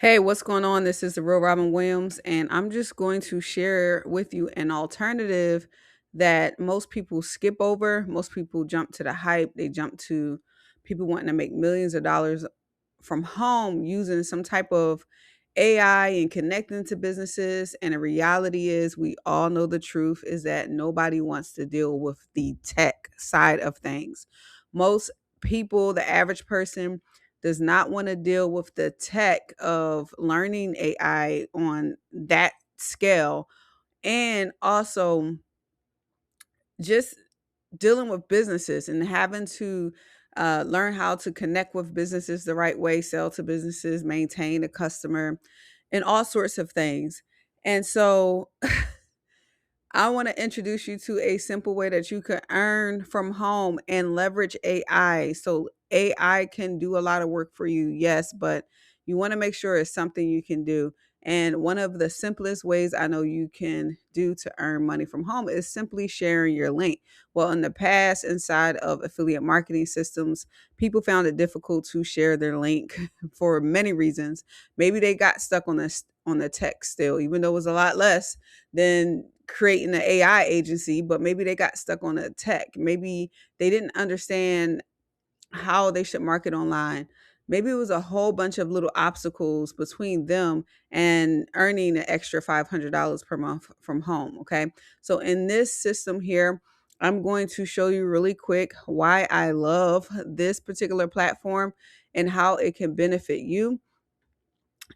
Hey, what's going on? This is the real Robin Williams, and I'm just going to share with you an alternative that most people skip over. Most people jump to the hype, they jump to people wanting to make millions of dollars from home using some type of AI and connecting to businesses. And the reality is, we all know the truth is that nobody wants to deal with the tech side of things. Most people, the average person, does not want to deal with the tech of learning AI on that scale, and also just dealing with businesses and having to learn how to connect with businesses the right way, sell to businesses, maintain a customer, and all sorts of things. And so I want to introduce you to a simple way that you could earn from home and leverage AI. So, AI can do a lot of work for you, yes, but you want to make sure it's something you can do. And one of the simplest ways I know you can do to earn money from home is simply sharing your link. Well, in the past, inside of affiliate marketing systems, people found it difficult to share their link for many reasons. Maybe they got stuck on this on the tech still, even though it was a lot less than creating an AI agency, but maybe they got stuck on the tech. Maybe they didn't understand how they should market online. Maybe it was a whole bunch of little obstacles between them and earning an extra $500 per month from home. Okay. So, in this system here, I'm going to show you really quick why I love this particular platform and how it can benefit you,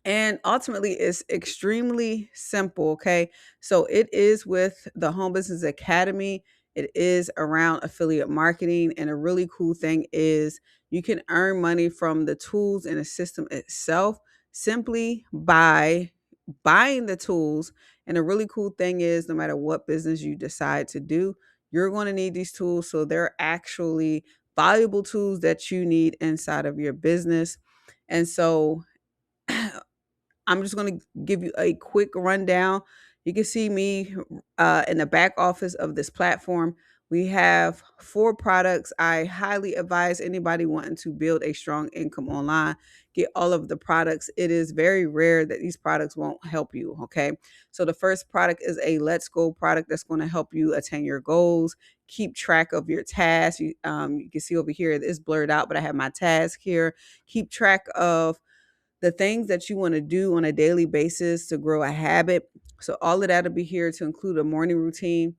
and ultimately it's extremely simple. Okay, so it is with the Home Business Academy. It is around affiliate marketing, and a really cool thing is you can earn money from the tools and the system itself simply by buying the tools. And a really cool thing is, no matter what business you decide to do, you're going to need these tools, so they're actually valuable tools that you need inside of your business. And so I'm just going to give you a quick rundown. You can see me in the back office of this platform. We have four products. I highly advise anybody wanting to build a strong income online, get all of the products. It is very rare that these products won't help you. Okay. So the first product is a Let's Go product that's going to help you attain your goals, keep track of your tasks. You can see over here, it's blurred out, but I have my task here. Keep track of the things that you want to do on a daily basis to grow a habit. So all of that will be here to include a morning routine.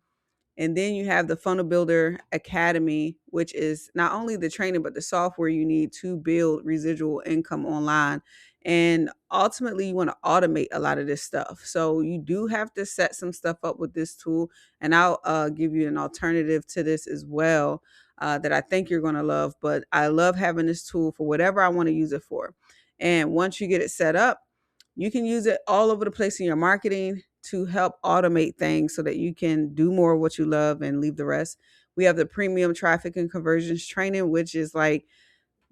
And then you have the Funnel Builder Academy, which is not only the training, but the software you need to build residual income online. And ultimately, you want to automate a lot of this stuff. So you do have to set some stuff up with this tool. And I'll give you an alternative to this as well, that I think you're going to love. But I love having this tool for whatever I want to use it for. And once you get it set up, you can use it all over the place in your marketing to help automate things so that you can do more of what you love and leave the rest. We have the premium traffic and conversions training, which is like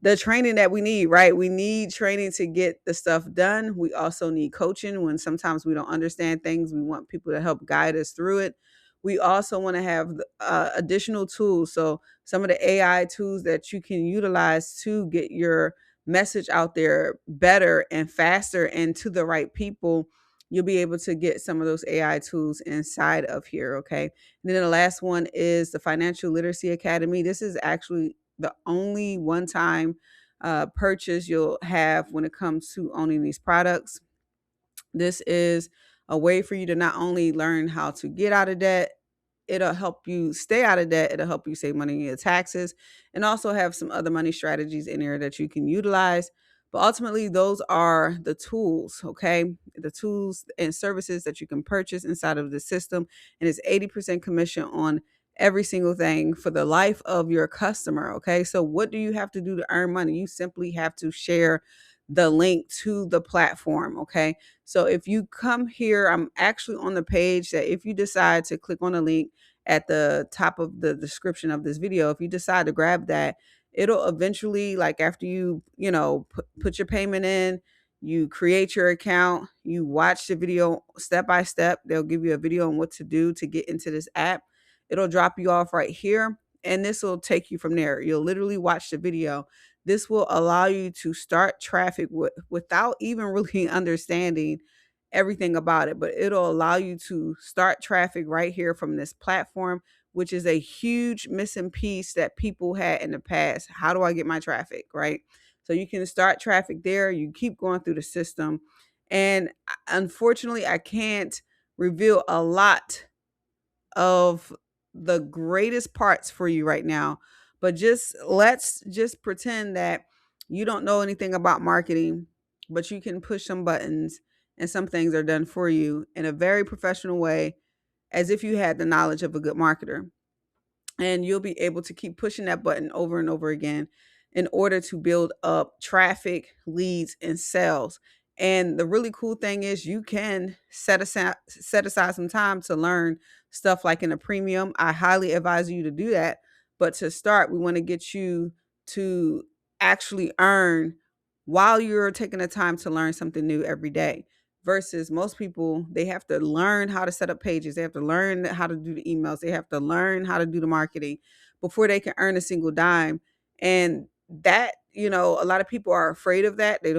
the training that we need, right? We need training to get the stuff done. We also need coaching when sometimes we don't understand things. We want people to help guide us through it. We also want to have additional tools. So, some of the AI tools that you can utilize to get your message out there better and faster and to the right people. You'll be able to get some of those AI tools inside of here. Okay. And then the last one is the Financial Literacy Academy. This is actually the only one time purchase you'll have when it comes to owning these products. This is a way for you to not only learn how to get out of debt, it'll help you stay out of debt, it'll help you save money in your taxes, and also have some other money strategies in there that you can utilize. But ultimately, those are the tools, okay? The tools and services that you can purchase inside of the system. And it's 80% commission on every single thing for the life of your customer, okay? So, what do you have to do to earn money? You simply have to share the link to the platform, okay? So if you come here, I'm actually on the page that if you decide to click on a link at the top of the description of this video, if you decide to grab that, it'll eventually, like after put your payment in, you create your account, you watch the video step by step. They'll give you a video on what to do to get into this app. It'll drop you off right here, and this will take you from there. You'll literally watch the video. This will allow you to start traffic without even really understanding everything about it, but it'll allow you to start traffic right here from this platform, which is a huge missing piece that people had in the past. How do I get my traffic, right? So you can start traffic there. You keep going through the system. And unfortunately, I can't reveal a lot of the greatest parts for you right now. But just let's just pretend that you don't know anything about marketing, but you can push some buttons and some things are done for you in a very professional way, as if you had the knowledge of a good marketer, and you'll be able to keep pushing that button over and over again in order to build up traffic, leads, and sales. And the really cool thing is you can set aside some time to learn stuff like in a premium. I highly advise you to do that. But to start, we want to get you to actually earn while you're taking the time to learn something new every day. Versus most people, they have to learn how to set up pages. They have to learn how to do the emails. They have to learn how to do the marketing before they can earn a single dime. And that, a lot of people are afraid of that. They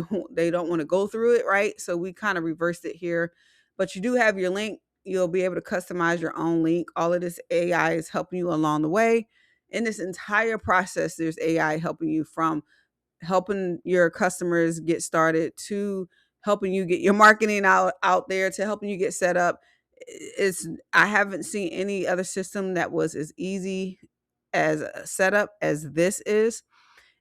don't want to go through it, right? So we kind of reversed it here. But you do have your link. You'll be able to customize your own link. All of this AI is helping you along the way. In this entire process, there's AI helping you, from helping your customers get started to helping you get your marketing out there to helping you get set up. It's I haven't seen any other system that was as easy as a setup as this is.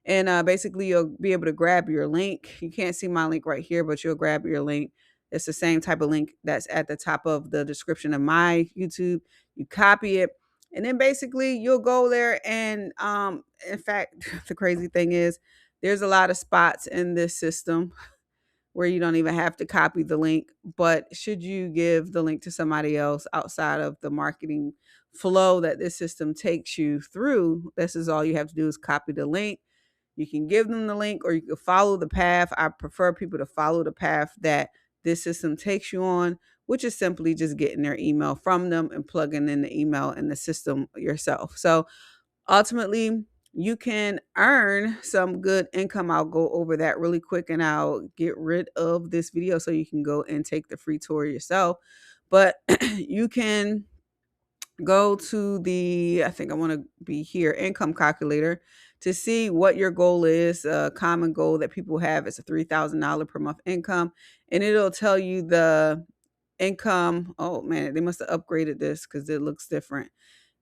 And basically, you'll be able to grab your link. You can't see my link right here, but you'll grab your link. It's the same type of link that's at the top of the description of my YouTube. You copy it, and then basically you'll go there. And in fact, the crazy thing is, there's a lot of spots in this system where you don't even have to copy the link. But should you give the link to somebody else outside of the marketing flow that this system takes you through, this is all you have to do is copy the link. You can give them the link or you can follow the path. I prefer people to follow the path that this system takes you on, which is simply just getting their email from them and plugging in the email in the system yourself. So ultimately, you can earn some good income. I'll go over that really quick and I'll get rid of this video so you can go and take the free tour yourself. But you can go to I think I want to be here, income calculator, to see what your goal is. A common goal that people have is a $3,000 per month income. And it'll tell you the income. Oh man, they must have upgraded this because it looks different.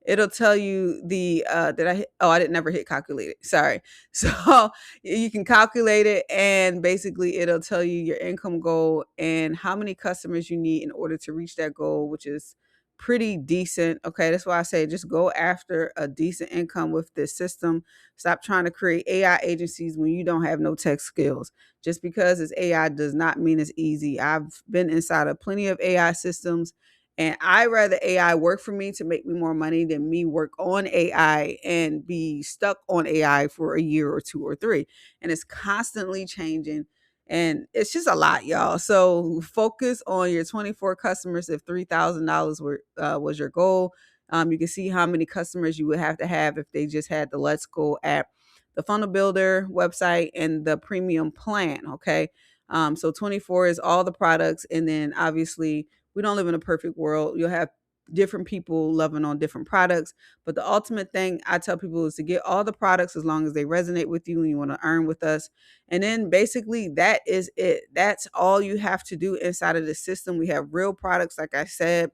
It'll tell you did I hit, oh, I didn't never hit calculate it. Sorry. So you can calculate it, and basically it'll tell you your income goal and how many customers you need in order to reach that goal, which is pretty decent. Okay. That's why I say just go after a decent income with this system. Stop trying to create AI agencies when you don't have no tech skills. Just because it's AI does not mean it's easy. I've been inside of plenty of AI systems, and I rather AI work for me to make me more money than me work on AI and be stuck on AI for a year or two or three. And it's constantly changing. And it's just a lot, y'all. So focus on your 24 customers. If $3,000 was your goal, you can see how many customers you would have to have if they just had the Let's Go app, the Funnel Builder website, and the premium plan. Okay. So 24 is all the products. And then obviously, we don't live in a perfect world. You'll have different people loving on different products. But the ultimate thing I tell people is to get all the products as long as they resonate with you and you want to earn with us. And then basically that is it. That's all you have to do inside of the system. We have real products, like I said,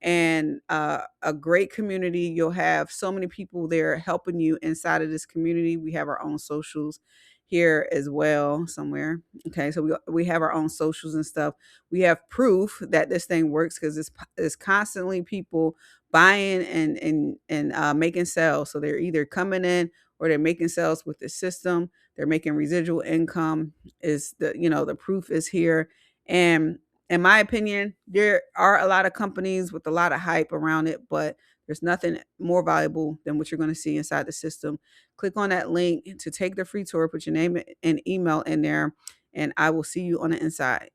and a great community. You'll have so many people there helping you inside of this community. We have our own socials here as well somewhere. Okay, so we have our own socials and stuff. We have proof that this thing works because it's constantly people buying and making sales. So they're either coming in or they're making sales with the system. They're making residual income. Is the proof is here. And in my opinion, there are a lot of companies with a lot of hype around it, but there's nothing more valuable than what you're going to see inside the system. Click on that link to take the free tour, put your name and email in there, and I will see you on the inside.